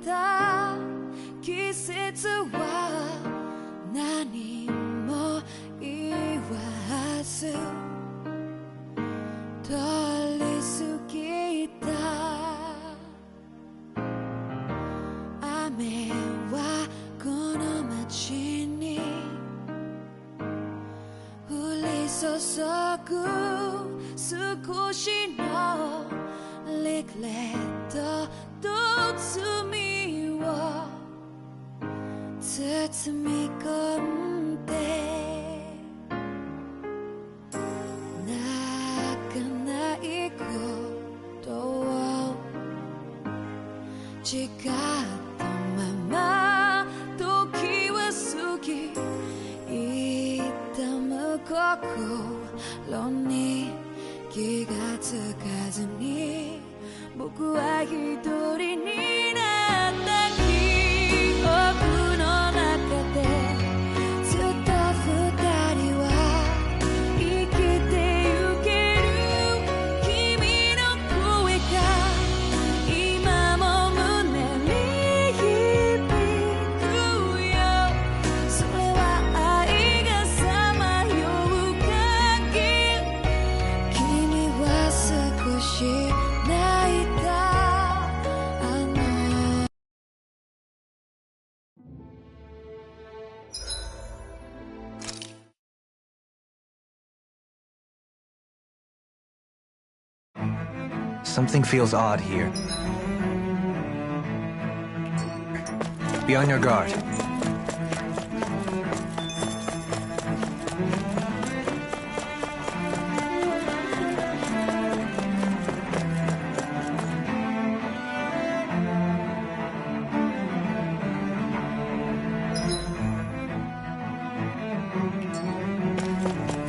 た季節は何も言わず通り過ぎた雨はこの街に降り注ぐ少しのリグレットと罪を包み込んで泣かないことを誓ったまま時は過ぎ痛む心に気がつかずに僕は一人になった記憶の中でずっと二人は生きてゆける君の声が今も胸に響くよそれは愛がさまよう限り君は少し泣いたSomething feels odd here. Be on your guard.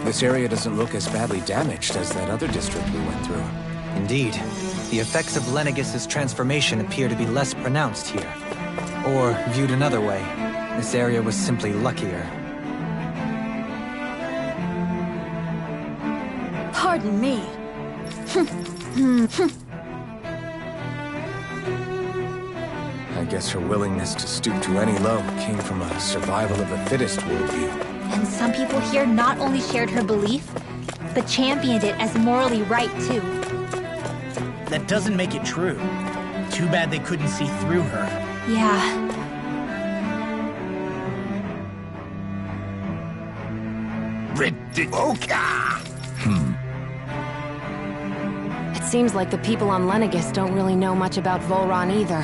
This area doesn't look as badly damaged as that other district we went through. Indeed. The effects of Lenegis' transformation appear to be less pronounced here. Or, viewed another way, this area was simply luckier. Pardon me. I guess her willingness to stoop to any low came from a survival of the fittest worldview. And some people here not only shared her belief, but championed it as morally right, too. That doesn't make it true. Too bad they couldn't see through her. Yeah. Ridiculous. It seems like the people on Lenegis don't really know much about Volron either.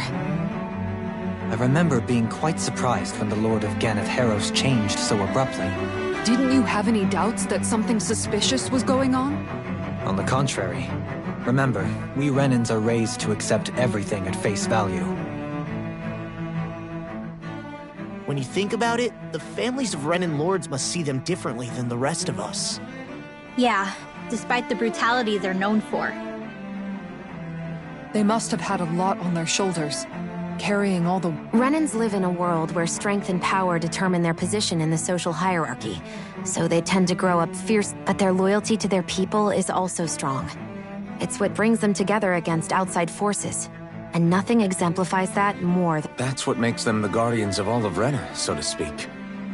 I remember being quite surprised when the Lord of Ganeth Haros changed so abruptly. Didn't you have any doubts that something suspicious was going on? On the contrary. Remember, we Renans are raised to accept everything at face value. When you think about it, the families of Renan lords must see them differently than the rest of us. Yeah, despite the brutality they're known for. They must have had a lot on their shoulders, carrying all the... Renans live in a world where strength and power determine their position in the social hierarchy, so they tend to grow up fierce, but their loyalty to their people is also strong. It's what brings them together against outside forces, and nothing exemplifies that more than... That's what makes them the guardians of all of Rena, so to speak.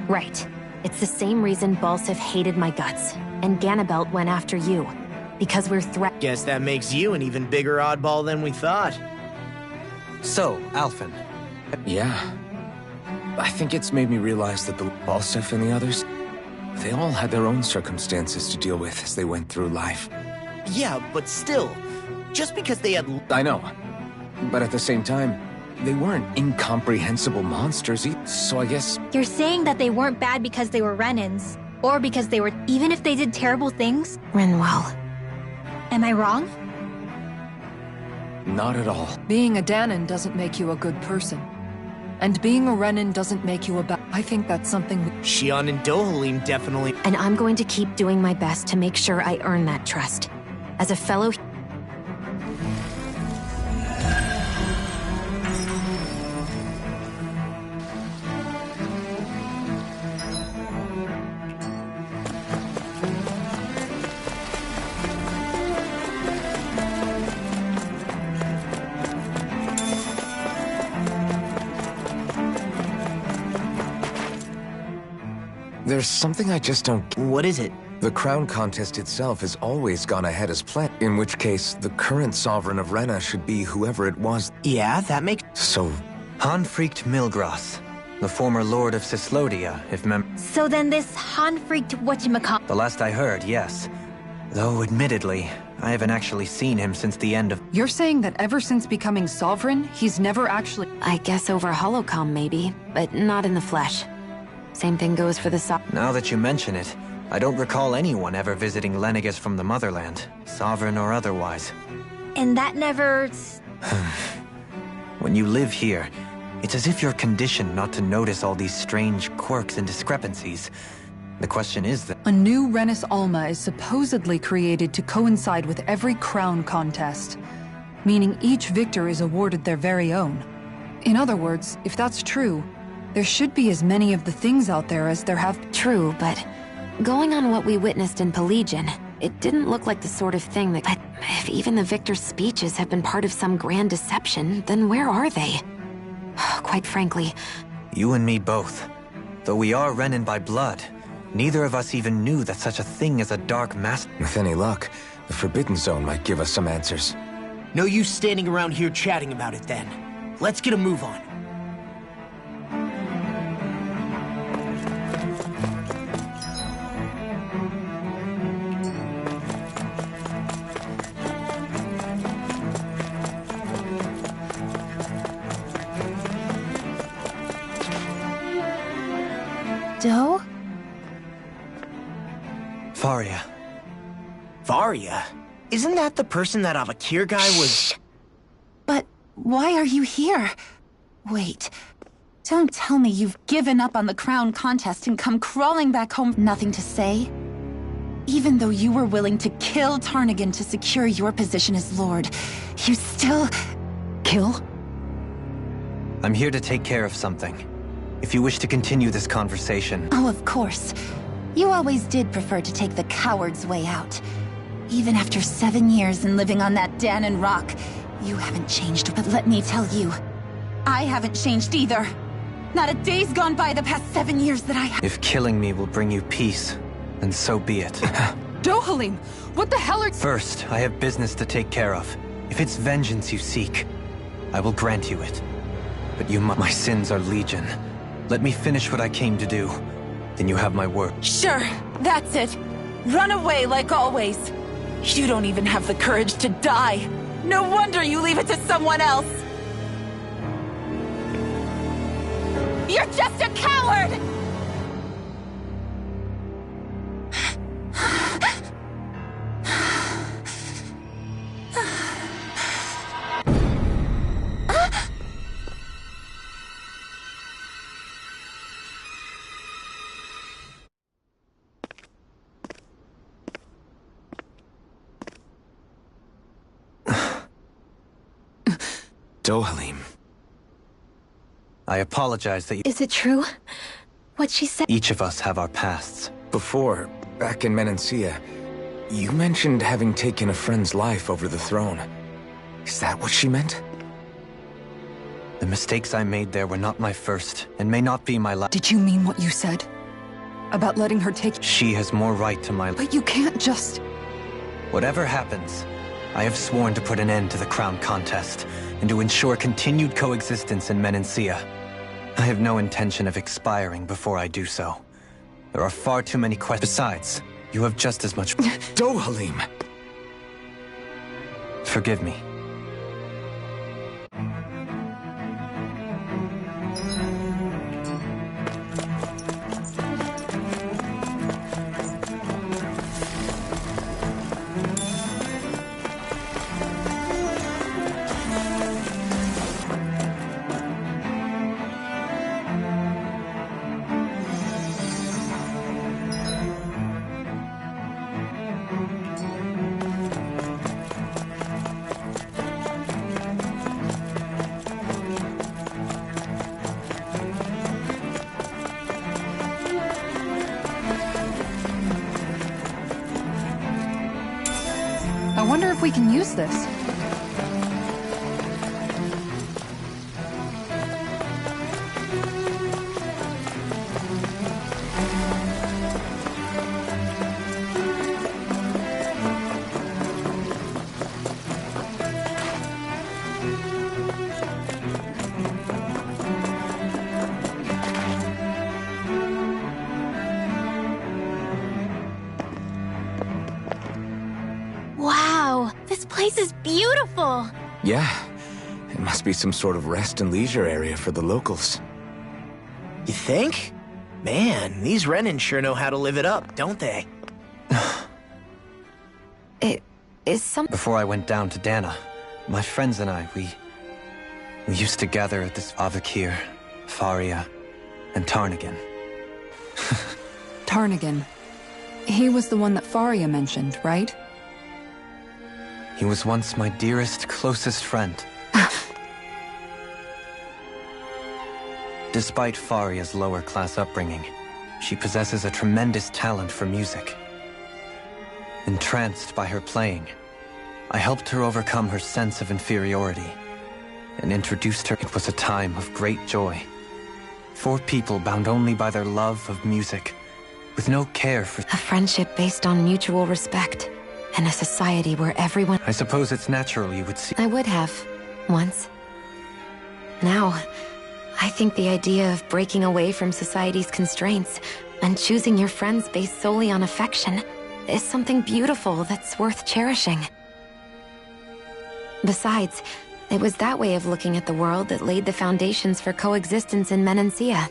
Right. It's the same reason Balsif hated my guts, and Ganabelt went after you. Because we're Guess that makes you an even bigger oddball than we thought. So, Alphen. Yeah. I think it's made me realize that the Balsif and the others, they all had their own circumstances to deal with as they went through life. Yeah, but still, just because they had... I know. But at the same time, they weren't incomprehensible monsters either, so I guess... You're saying that they weren't bad because they were Renans, or because they were... Even if they did terrible things? Renwell. Am I wrong? Not at all. Being a Danan doesn't make you a good person. And being a Renan doesn't make you a bad... I think that's something... Shion and Dohalim definitely... And I'm going to keep doing my best to make sure I earn that trust. As a fellow... There's something I just don't... What is it? The crown contest itself has always gone ahead as planned, in which case the current sovereign of Rena should be whoever it was. Yeah, that makes... So, Hanfried Milgras, the former lord of Cyslodia, if So then this Han-freaked whatchamacallit. The last I heard, yes. Though, admittedly, I haven't actually seen him since the end of... You're saying that ever since becoming sovereign, he's never actually... I guess over holocom maybe, but not in the flesh. Same thing goes for the Now that you mention it, I don't recall anyone ever visiting Lenegis from the motherland, sovereign or otherwise. And that never... When you live here, it's as if you're conditioned not to notice all these strange quirks and discrepancies. The question is that... A new Renis Alma is supposedly created to coincide with every crown contest, meaning each victor is awarded their very own. In other words, if that's true, there should be as many of the things out there as there have... True, but going on what we witnessed in Pelagian, it didn't look like the sort of thing that... But if even the victor's speeches have been part of some grand deception, then where are they? Quite frankly... You and me both. Though we are Renin by blood, neither of us even knew that such a thing as a dark master... with any luck, the Forbidden Zone might give us some answers. No use standing around here chatting about it then. Let's get a move on. Doe? Faria. Varia? Isn't that the person that Avakir guy was... But why are you here? Wait. Don't tell me you've given up on the crown contest and come crawling back home with nothing to say? Even though you were willing to kill Tarnagin to secure your position as Lord, you still... Kill? I'm here to take care of something. If you wish to continue this conversation... Oh, of course. You always did prefer to take the coward's way out. Even after 7 years and living on that Dahnan rock, you haven't changed, but let me tell you, I haven't changed either. Not a day's gone by the past 7 years that I have. If killing me will bring you peace, then so be it. Dohalim! What the hell are... First, I have business to take care of. If it's vengeance you seek, I will grant you it. But my sins are legion. Let me finish what I came to do. Then you have my word. Sure, that's it. Run away like always. You don't even have the courage to die. No wonder you leave it to someone else. You're just a coward! Dohalim. I apologize that you... Is it true? What she said? Each of us have our pasts. Before, back in Menancia, you mentioned having taken a friend's life over the throne. Is that what she meant? The mistakes I made there were not my first, and may not be my last. Did you mean what you said? About letting her take... She has more right to my... But you can't just... Whatever happens, I have sworn to put an end to the crown contest, and to ensure continued coexistence in Menancia. I have no intention of expiring before I do so. There are far too many questions. Besides, you have just as much... Dohalim! Forgive me. I wonder if we can use this. Wow, this place is beautiful! Yeah, it must be some sort of rest and leisure area for the locals. You think? Man, these Renan sure know how to live it up, don't they? It is some... Before I went down to Dana, my friends and I, we used to gather at this Avakir, Faria, and Tarnagan. Tarnagan. He was the one that Faria mentioned, right? He was once my dearest, closest friend. Despite Faria's lower-class upbringing, she possesses a tremendous talent for music. Entranced by her playing, I helped her overcome her sense of inferiority and introduced her. It was a time of great joy. 4 people bound only by their love of music, with no care for... A friendship based on mutual respect, and a society where everyone... I suppose it's natural you would see... I would have, once. Now, I think the idea of breaking away from society's constraints and choosing your friends based solely on affection is something beautiful that's worth cherishing. Besides, it was that way of looking at the world that laid the foundations for coexistence in Menancia.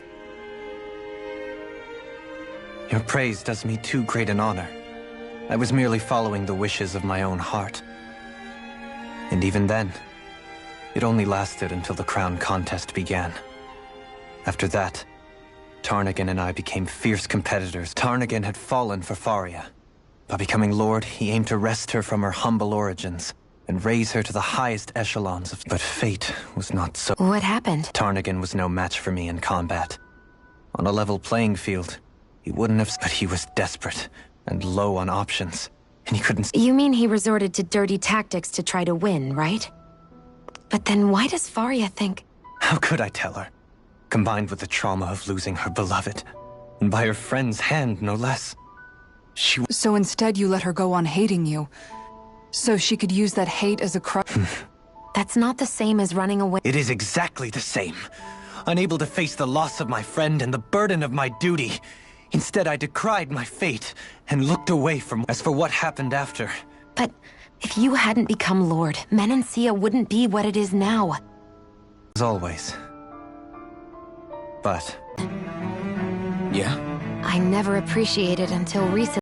Your praise does me too great an honor. I was merely following the wishes of my own heart. And even then, it only lasted until the crown contest began. After that, Tarnagan and I became fierce competitors. Tarnagan had fallen for Faria. By becoming Lord, he aimed to wrest her from her humble origins and raise her to the highest echelons of... But fate was not so... What happened? Tarnagan was no match for me in combat. On a level playing field, he wouldn't have... But he was desperate and low on options, and he couldn't... You mean he resorted to dirty tactics to try to win, right? But then why does Faria think... How could I tell her? Combined with the trauma of losing her beloved, and by her friend's hand, no less. She... So instead you let her go on hating you, so she could use that hate as a crutch. That's not the same as running away. It is exactly the same. Unable to face the loss of my friend and the burden of my duty. Instead, I decried my fate and looked away from... As for what happened after... But if you hadn't become Lord, Menancia wouldn't be what it is now. As always. But... Yeah? I never appreciated until recently.